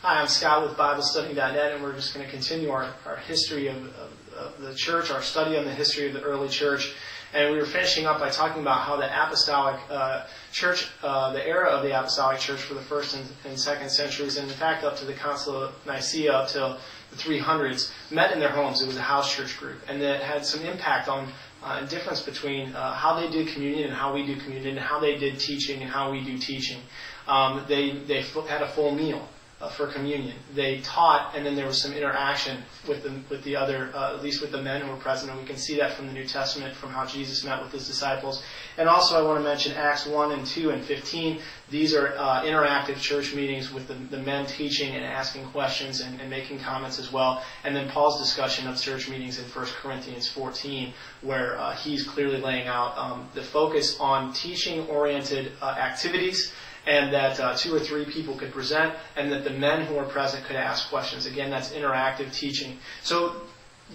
Hi, I'm Scott with BibleStudy.net, and we're just going to continue our history of the church, our study on the history of the early church. And we were finishing up by talking about how the apostolic church, the era of the apostolic church for the first and second centuries, and in fact up to the Council of Nicaea up till the 300s, met in their homes. It was a house church group, and that had some impact on a difference between how they did communion and how we do communion, and how they did teaching and how we do teaching. They had a full meal for communion. They taught, and then there was some interaction with the other, at least with the men who were present, and we can see that from the New Testament, from how Jesus met with his disciples. And also I want to mention Acts 1 and 2 and 15. These are interactive church meetings with the men teaching and asking questions and making comments as well. And then Paul's discussion of church meetings in 1 Corinthians 14, where he's clearly laying out the focus on teaching-oriented activities, and that 2 or 3 people could present, and that the men who are present could ask questions. Again, that's interactive teaching. So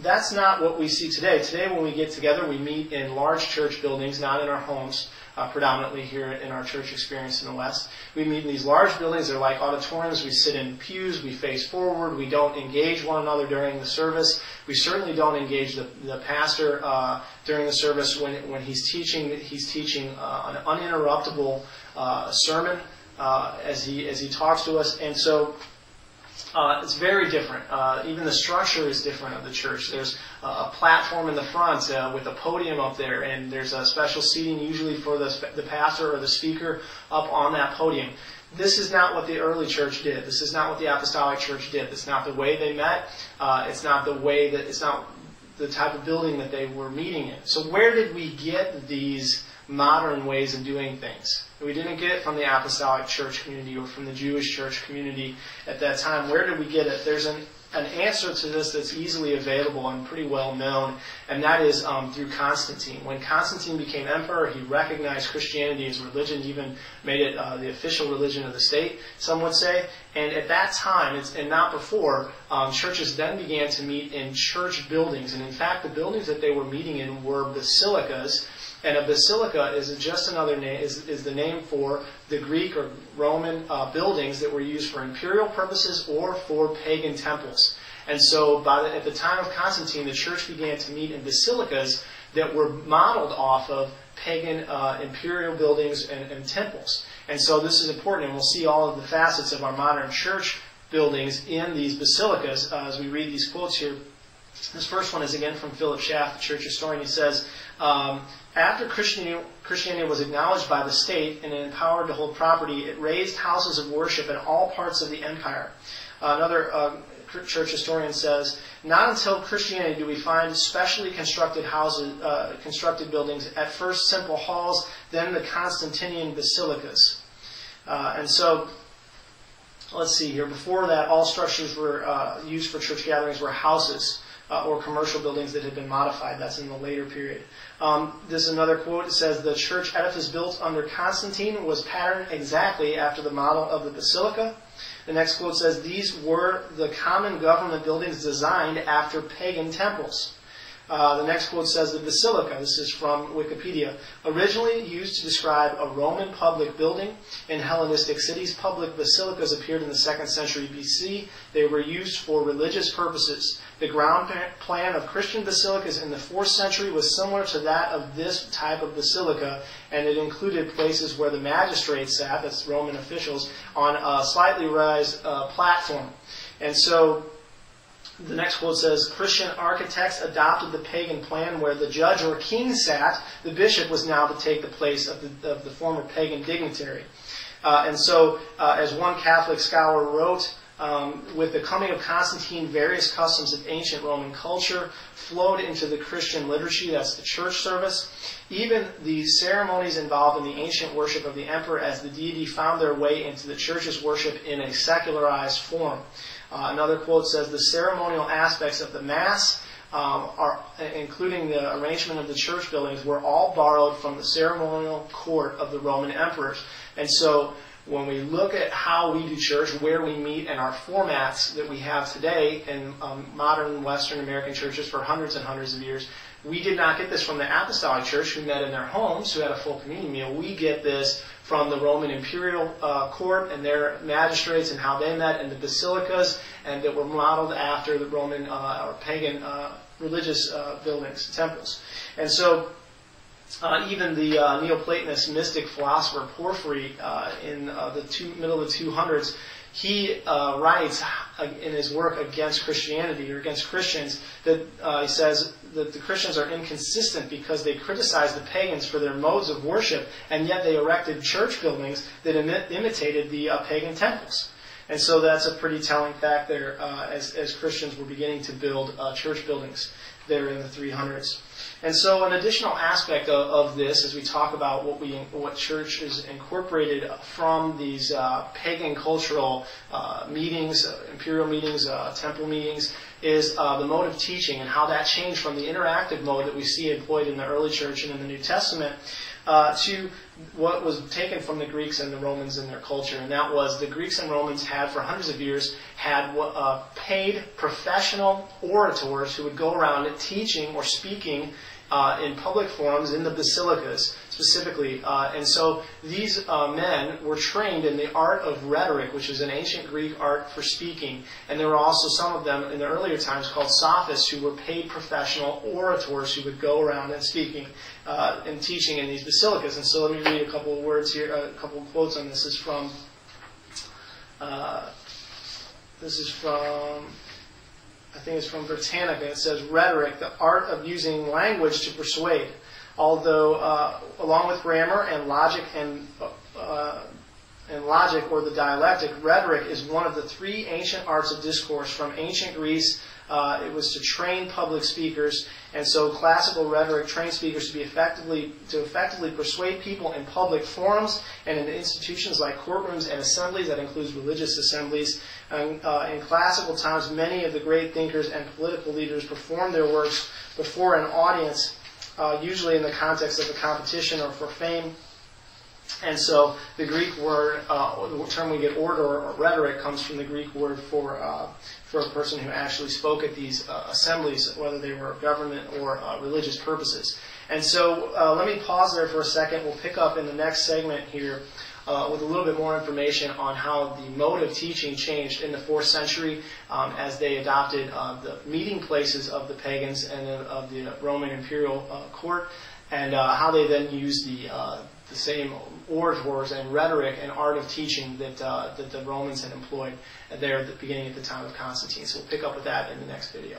that's not what we see today. Today, when we get together, we meet in large church buildings, not in our homes, predominantly here in our church experience in the West. We meet in these large buildings. They're like auditoriums. We sit in pews. We face forward. We don't engage one another during the service. We certainly don't engage the pastor during the service when he's teaching. He's teaching an uninterruptible sermon as he talks to us, and so it's very different. Even the structure is different of the church. There's a platform in the front with a podium up there, and there's a special seating usually for the pastor or the speaker up on that podium. This is not what the early church did. This is not what the apostolic church did. It's not the way they met. It's not the type of building that they were meeting in. So where did we get these modern ways of doing things? We didn't get it from the apostolic church community or from the Jewish church community at that time. Where did we get it? There's an answer to this that's easily available and pretty well known, and that is through Constantine. When Constantine became emperor, he recognized Christianity as religion, even made it the official religion of the state, some would say. And at that time, and not before, churches then began to meet in church buildings. And in fact, the buildings that they were meeting in were basilicas. And a basilica is just another name, is the name for the Greek or Roman buildings that were used for imperial purposes or for pagan temples. And so at the time of Constantine, the church began to meet in basilicas that were modeled off of pagan imperial buildings and temples. And so this is important, and we'll see all of the facets of our modern church buildings in these basilicas as we read these quotes here. This first one is again from Philip Schaff, the church historian. He says, after Christianity was acknowledged by the state and empowered to hold property, it raised houses of worship in all parts of the empire. Another church historian says, not until Christianity do we find specially constructed houses, constructed buildings, at first simple halls, then the Constantinian basilicas. And so, let's see here. Before that, all structures were used for church gatherings were houses or commercial buildings that had been modified. That's in the later period. This is another quote. It says, the church edifice built under Constantine was patterned exactly after the model of the basilica. The next quote says, these were the common government buildings designed after pagan temples. The next quote says, the basilica, this is from Wikipedia, originally used to describe a Roman public building in Hellenistic cities. Public basilicas appeared in the 2nd century BC. They were used for religious purposes. The ground plan of Christian basilicas in the 4th century was similar to that of this type of basilica, and it included places where the magistrates sat, that's Roman officials, on a slightly raised platform. And so the next quote says, Christian architects adopted the pagan plan where the judge or king sat. The bishop was now to take the place of the former pagan dignitary. And so, as one Catholic scholar wrote, with the coming of Constantine, various customs of ancient Roman culture flowed into the Christian liturgy, that's the church service. Even the ceremonies involved in the ancient worship of the emperor as the deity found their way into the church's worship in a secularized form. Another quote says, the ceremonial aspects of the Mass, including the arrangement of the church buildings, were all borrowed from the ceremonial court of the Roman emperors. And so when we look at how we do church, where we meet, and our formats that we have today in modern Western American churches for hundreds and hundreds of years, we did not get this from the apostolic church, who met in their homes, who had a full communion meal. We get this from the Roman imperial court and their magistrates and how they met in the basilicas, and that were modeled after the Roman or pagan religious buildings, temples. And so even the Neoplatonist mystic philosopher Porphyry in the middle of the 200s, he writes in his work against Christianity, or against Christians, that he says that the Christians are inconsistent because they criticize the pagans for their modes of worship, and yet they erected church buildings that imitated the pagan temples. And so that's a pretty telling fact there, as Christians were beginning to build church buildings there in the 300s. And so an additional aspect of this, as we talk about what church is incorporated from these pagan cultural meetings, imperial meetings, temple meetings, is the mode of teaching, and how that changed from the interactive mode that we see employed in the early church and in the New Testament to what was taken from the Greeks and the Romans in their culture. And that was, the Greeks and Romans had, for hundreds of years, had paid professional orators who would go around teaching or speaking in public forums in the basilicas specifically. And so these men were trained in the art of rhetoric, which is an ancient Greek art for speaking. And there were also some of them in the earlier times called sophists, who were paid professional orators who would go around and speaking and teaching in these basilicas. And so let me read a couple of words here, a couple of quotes on this. This is from I think it's from Britannica. It says, "Rhetoric, the art of using language to persuade. Although, along with grammar and logic or the dialectic, rhetoric is one of the three ancient arts of discourse. From ancient Greece, it was to train public speakers, and so classical rhetoric trained speakers to effectively persuade people in public forums and in institutions like courtrooms and assemblies. That includes religious assemblies. In classical times, many of the great thinkers and political leaders performed their works before an audience, usually in the context of a competition or for fame. And so the Greek word, the term we get orator or rhetoric, comes from the Greek word for a person who actually spoke at these assemblies, whether they were government or religious purposes. And so let me pause there for a second. We'll pick up in the next segment here with a little bit more information on how the mode of teaching changed in the 4th century as they adopted the meeting places of the pagans and of the Roman imperial court, and how they then used the same orators and rhetoric and art of teaching that the Romans had employed there at the beginning at the time of Constantine. So we'll pick up with that in the next video.